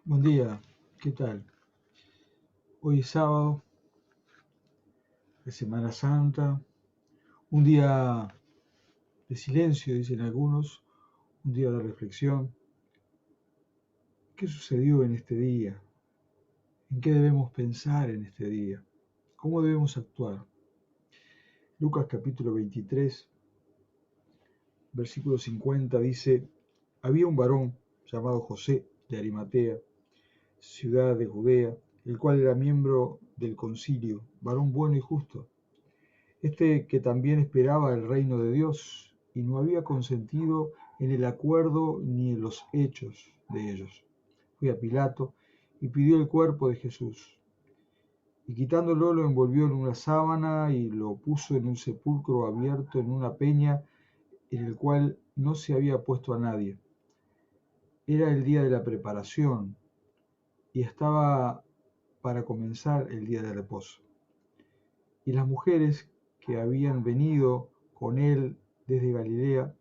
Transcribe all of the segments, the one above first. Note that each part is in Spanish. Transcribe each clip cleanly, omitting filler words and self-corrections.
Buen día, ¿qué tal? Hoy es sábado de Semana Santa, un día de silencio, dicen algunos, un día de reflexión. ¿Qué sucedió en este día? ¿En qué debemos pensar en este día? ¿Cómo debemos actuar? Lucas capítulo 23, versículo 50 dice, había un varón llamado José de Arimatea, ciudad de Judea, el cual era miembro del concilio, varón bueno y justo. Que también esperaba el reino de Dios y no había consentido en el acuerdo ni en los hechos de ellos. Fue a Pilato y pidió el cuerpo de Jesús. Y quitándolo lo envolvió en una sábana y lo puso en un sepulcro abierto en una peña en el cual no se había puesto a nadie. Era el día de la preparación y estaba para comenzar el día de reposo. Y las mujeres que habían venido con él desde Galilea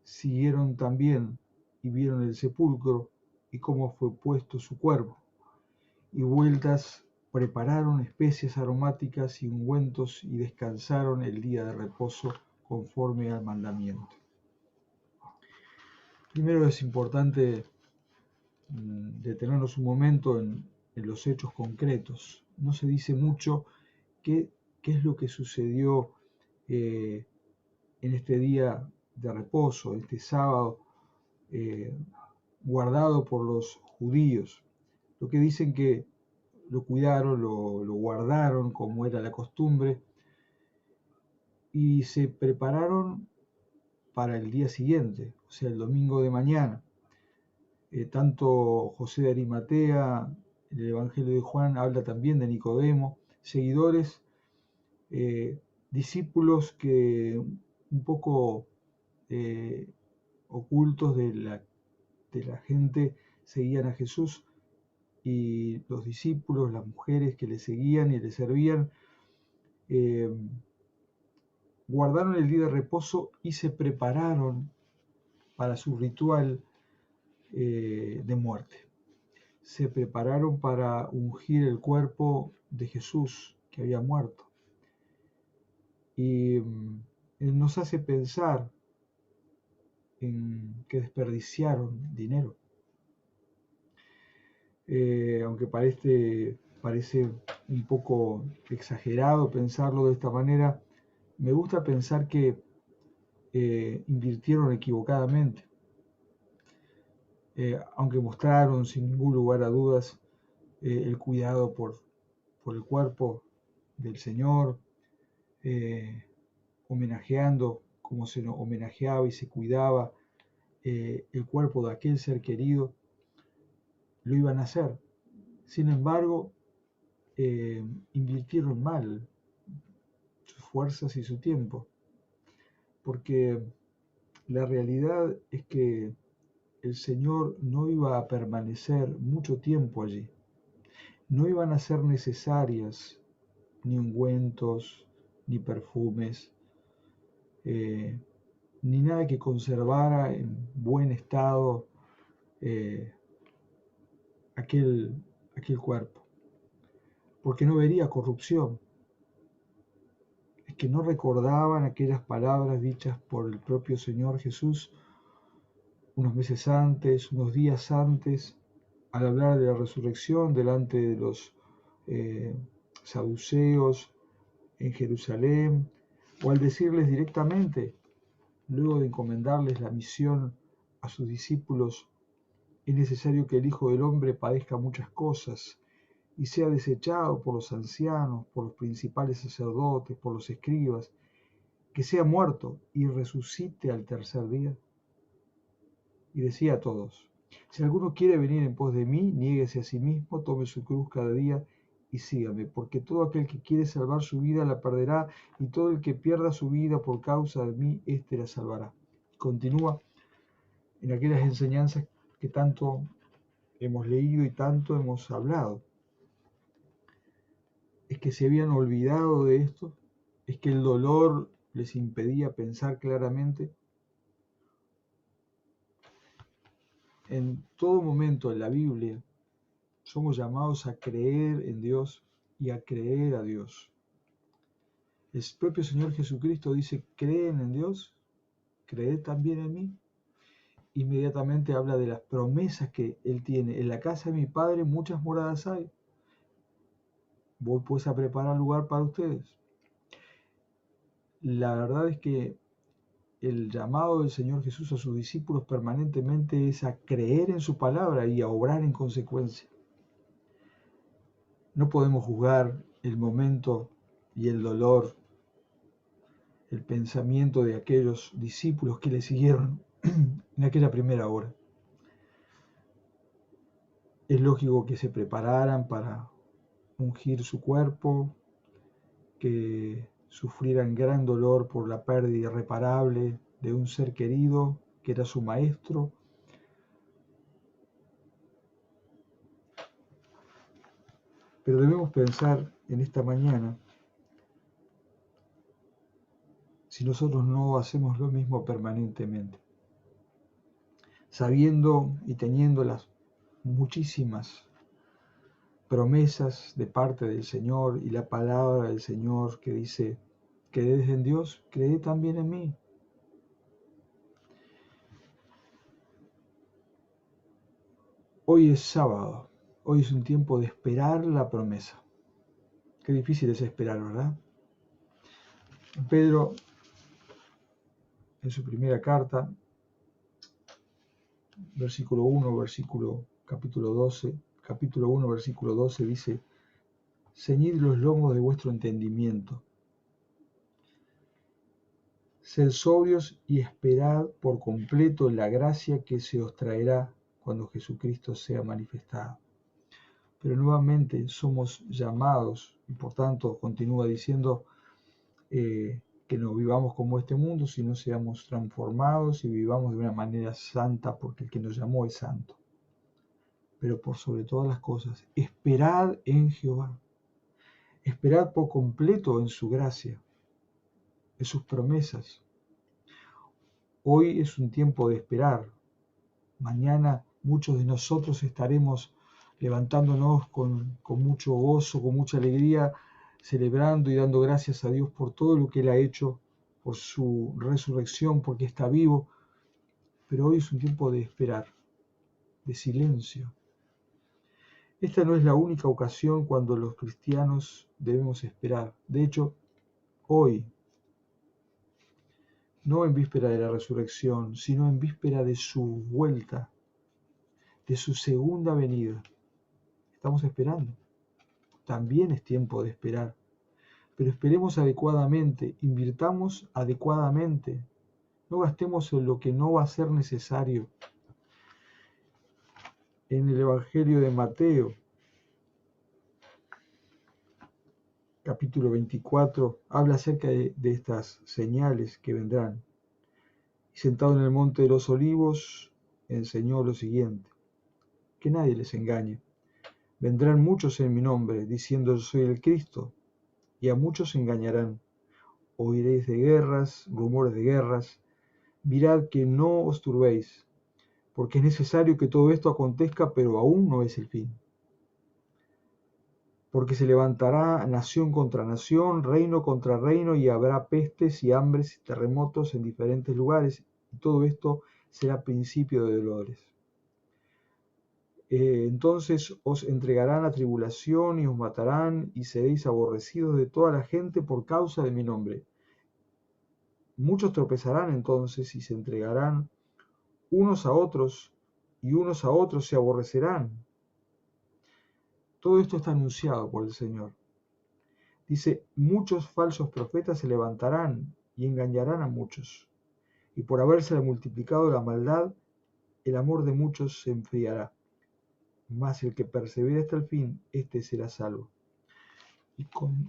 siguieron también y vieron el sepulcro y cómo fue puesto su cuerpo, y vueltas prepararon especias aromáticas y ungüentos y descansaron el día de reposo conforme al mandamiento. Primero es importante detenernos un momento en los hechos concretos. No se dice mucho qué es lo que sucedió en este día de reposo, este sábado eh, guardado por los judíos. Lo que dicen que lo cuidaron, lo guardaron como era la costumbre y se prepararon para el día siguiente, o sea, el domingo de mañana. Tanto José de Arimatea, el Evangelio de Juan habla también de Nicodemo, seguidores, eh, discípulos que un poco eh, ocultos de la gente seguían a Jesús, y los discípulos, las mujeres que le seguían y le servían, eh, guardaron el día de reposo y se prepararon para su ritual de muerte. Se prepararon para ungir el cuerpo de Jesús que había muerto. Y nos hace pensar en que desperdiciaron dinero. Aunque parece un poco exagerado pensarlo de esta manera, me gusta pensar que invirtieron equivocadamente, aunque mostraron sin ningún lugar a dudas el cuidado por el cuerpo del Señor, eh, homenajeando como se nos homenajeaba y se cuidaba el cuerpo de aquel ser querido, lo iban a hacer. Sin embargo, invirtieron mal sus fuerzas y su tiempo, porque la realidad es que el Señor no iba a permanecer mucho tiempo allí. No iban a ser necesarias ni ungüentos, ni perfumes, eh, ni nada que conservara en buen estado eh, aquel, aquel cuerpo, porque no vería corrupción. Es que no recordaban aquellas palabras dichas por el propio Señor Jesús unos meses antes, unos días antes, al hablar de la resurrección delante de los eh, saduceos en Jerusalén, o al decirles directamente, luego de encomendarles la misión a sus discípulos, es necesario que el Hijo del Hombre padezca muchas cosas y sea desechado por los ancianos, por los principales sacerdotes, por los escribas, que sea muerto y resucite al tercer día. Y decía a todos, si alguno quiere venir en pos de mí, niéguese a sí mismo, tome su cruz cada día y sígame, porque todo aquel que quiere salvar su vida la perderá, y todo el que pierda su vida por causa de mí, éste la salvará. Continúa en aquellas enseñanzas que tanto hemos leído y tanto hemos hablado. Es que se habían olvidado de esto, es que el dolor les impedía pensar claramente. En todo momento en la Biblia somos llamados a creer en Dios y a creer a Dios. El propio Señor Jesucristo dice, ¿creen en Dios? ¿Creed también en mí? Inmediatamente habla de las promesas que Él tiene. En la casa de mi Padre muchas moradas hay. Voy pues a preparar lugar para ustedes. La verdad es que el llamado del Señor Jesús a sus discípulos permanentemente es a creer en su palabra y a obrar en consecuencia. No podemos juzgar el momento y el dolor, el pensamiento de aquellos discípulos que le siguieron en aquella primera hora. Es lógico que se prepararan para ungir su cuerpo, que sufrieran gran dolor por la pérdida irreparable de un ser querido que era su maestro. Pero debemos pensar en esta mañana si nosotros no hacemos lo mismo permanentemente, sabiendo y teniendo las muchísimas promesas de parte del Señor y la palabra del Señor que dice, creed en Dios, creed también en mí. Hoy es sábado, hoy es un tiempo de esperar la promesa. Qué difícil es esperar, ¿verdad? Pedro, en su primera carta, versículo 1, capítulo 1, versículo 12, dice, ceñid los lomos de vuestro entendimiento, sed sobrios y esperad por completo la gracia que se os traerá cuando Jesucristo sea manifestado. Pero nuevamente somos llamados, y por tanto continúa diciendo que no vivamos como este mundo, sino seamos transformados y vivamos de una manera santa, porque el que nos llamó es santo. Pero por sobre todas las cosas, esperad en Jehová. Esperad por completo en su gracia, en sus promesas. Hoy es un tiempo de esperar. Mañana muchos de nosotros estaremos levantándonos con mucho gozo, con mucha alegría, celebrando y dando gracias a Dios por todo lo que Él ha hecho, por su resurrección, porque está vivo. Pero hoy es un tiempo de esperar, de silencio. Esta no es la única ocasión cuando los cristianos debemos esperar. De hecho, hoy, no en víspera de la resurrección, sino en víspera de su vuelta, de su segunda venida, estamos esperando. También es tiempo de esperar, pero esperemos adecuadamente, invirtamos adecuadamente, no gastemos en lo que no va a ser necesario. En el Evangelio de Mateo, capítulo 24, habla acerca de estas señales que vendrán. Y sentado en el monte de los olivos, enseñó lo siguiente, que nadie les engañe. Vendrán muchos en mi nombre, diciendo yo soy el Cristo, y a muchos engañarán. Oiréis de guerras, rumores de guerras. Mirad que no os turbéis, porque es necesario que todo esto acontezca, pero aún no es el fin. Porque se levantará nación contra nación, reino contra reino, y habrá pestes y hambres y terremotos en diferentes lugares, y todo esto será principio de dolores. Entonces os entregarán a tribulación y os matarán, y seréis aborrecidos de toda la gente por causa de mi nombre. Muchos tropezarán entonces y se entregarán unos a otros, y unos a otros se aborrecerán. Todo esto está anunciado por el Señor. Dice, muchos falsos profetas se levantarán y engañarán a muchos. Y por haberse multiplicado la maldad, el amor de muchos se enfriará. Mas el que persevere hasta el fin, éste será salvo.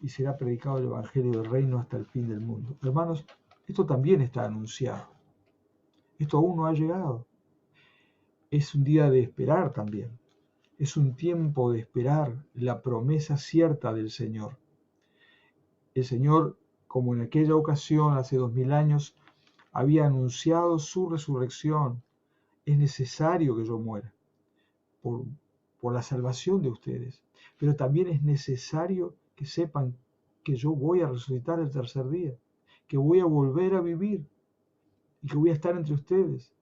Y será predicado el Evangelio del Reino hasta el fin del mundo. Hermanos, esto también está anunciado. Esto aún no ha llegado. Es un día de esperar también. Es un tiempo de esperar la promesa cierta del Señor. El Señor, como en aquella ocasión hace 2000 años, había anunciado su resurrección. Es necesario que yo muera. por la salvación de ustedes. Pero también es necesario que sepan que yo voy a resucitar el tercer día, que voy a volver a vivir y que voy a estar entre ustedes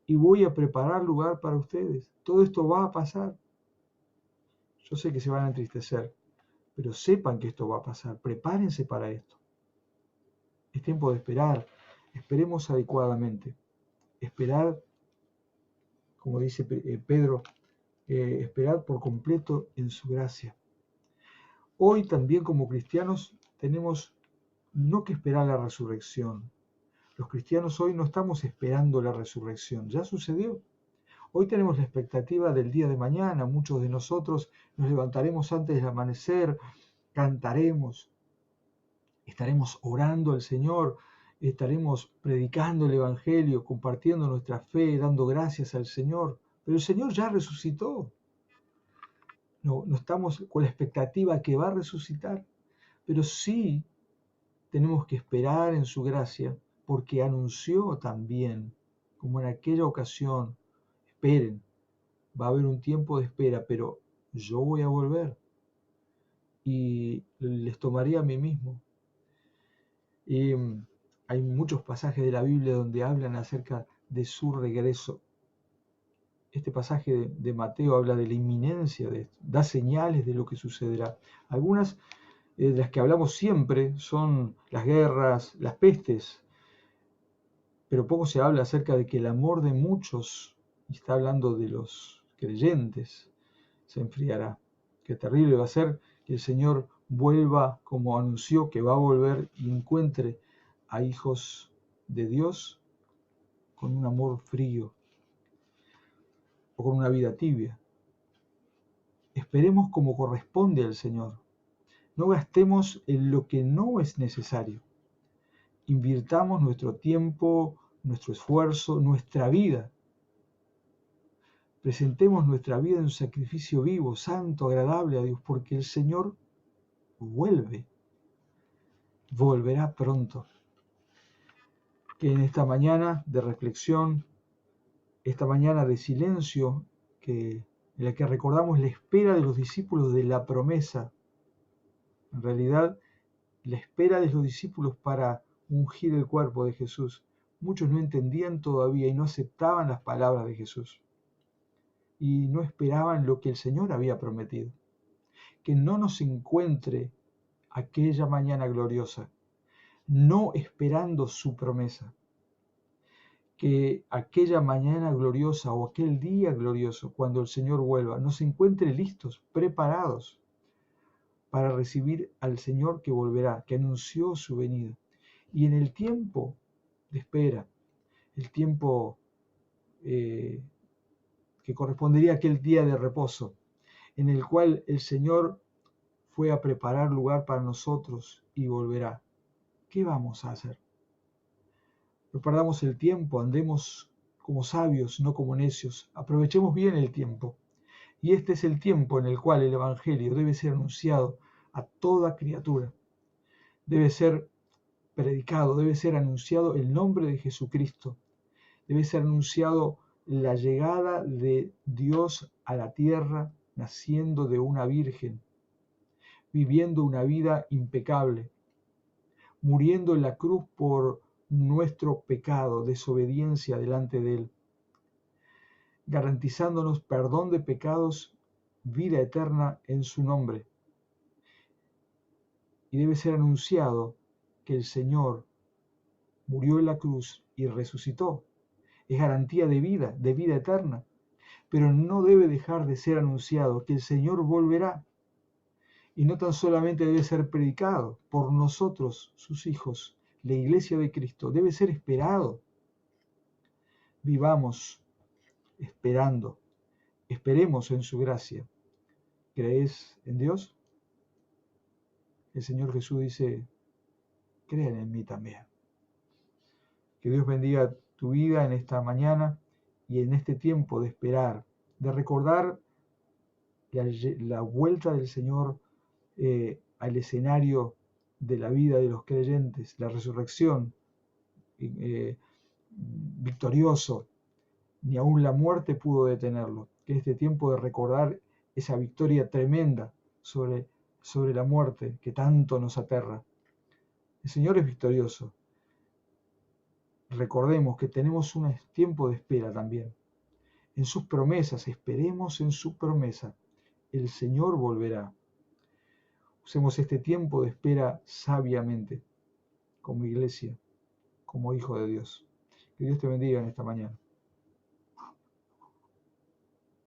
y voy a preparar lugar para ustedes. Todo esto va a pasar. Yo sé que se van a entristecer, pero sepan que esto va a pasar. Prepárense para esto. Es tiempo de esperar. Esperemos adecuadamente. Esperar, como dice Pedro, esperar por completo en su gracia. Hoy también como cristianos tenemos no que esperar la resurrección. Los cristianos hoy no estamos esperando la resurrección, ya sucedió. Hoy tenemos la expectativa del día de mañana. Muchos de nosotros nos levantaremos antes del amanecer, cantaremos, estaremos orando al Señor, estaremos predicando el Evangelio, compartiendo nuestra fe, dando gracias al Señor. Pero el Señor ya resucitó. No estamos con la expectativa que va a resucitar, pero sí tenemos que esperar en su gracia, porque anunció también, como en aquella ocasión, esperen, va a haber un tiempo de espera, pero yo voy a volver y les tomaré a mí mismo. Y hay muchos pasajes de la Biblia donde hablan acerca de su regreso. Este pasaje de Mateo habla de la inminencia de esto, da señales de lo que sucederá. Algunas de las que hablamos siempre son las guerras, las pestes, pero poco se habla acerca de que el amor de muchos, y está hablando de los creyentes, se enfriará. Qué terrible va a ser que el Señor vuelva como anunció que va a volver y encuentre a hijos de Dios con un amor frío o con una vida tibia. Esperemos como corresponde al Señor. No gastemos en lo que no es necesario. Invirtamos nuestro tiempo, nuestro esfuerzo, nuestra vida. Presentemos nuestra vida en un sacrificio vivo, santo, agradable a Dios, porque el Señor volverá pronto. Que en esta mañana de reflexión, esta mañana de silencio, en la que recordamos la espera de los discípulos de la promesa, en realidad la espera de los discípulos para ungir el cuerpo de Jesús. Muchos no entendían todavía y no aceptaban las palabras de Jesús y no esperaban lo que el Señor había prometido. Que no nos encuentre aquella mañana gloriosa, no esperando su promesa. Que aquella mañana gloriosa o aquel día glorioso, cuando el Señor vuelva, nos encuentre listos, preparados para recibir al Señor que volverá, que anunció su venida. Y en el tiempo de espera, el tiempo que correspondería a aquel día de reposo, en el cual el Señor fue a preparar lugar para nosotros y volverá. ¿Qué vamos a hacer? No perdamos el tiempo, andemos como sabios, no como necios. Aprovechemos bien el tiempo. Y este es el tiempo en el cual el Evangelio debe ser anunciado a toda criatura. Debe ser predicado, debe ser anunciado el nombre de Jesucristo. Debe ser anunciado la llegada de Dios a la tierra, naciendo de una virgen, viviendo una vida impecable, muriendo en la cruz por nuestro pecado, desobediencia delante de Él, garantizándonos perdón de pecados, vida eterna en su nombre. Y debe ser anunciado que el Señor murió en la cruz y resucitó. Es garantía de vida eterna. Pero no debe dejar de ser anunciado que el Señor volverá. Y no tan solamente debe ser predicado por nosotros, sus hijos, la iglesia de Cristo. Debe ser esperado. Vivamos esperando. Esperemos en su gracia. ¿Crees en Dios? El Señor Jesús dice, crean en mí también. Que Dios bendiga tu vida en esta mañana y en este tiempo de esperar, de recordar la vuelta del Señor al escenario de la vida de los creyentes, la resurrección, victorioso, ni aun la muerte pudo detenerlo. Que este tiempo de recordar esa victoria tremenda sobre la muerte que tanto nos aterra. El Señor es victorioso. Recordemos que tenemos un tiempo de espera también. En sus promesas, esperemos en su promesa. El Señor volverá. Usemos este tiempo de espera sabiamente, como iglesia, como hijo de Dios. Que Dios te bendiga en esta mañana.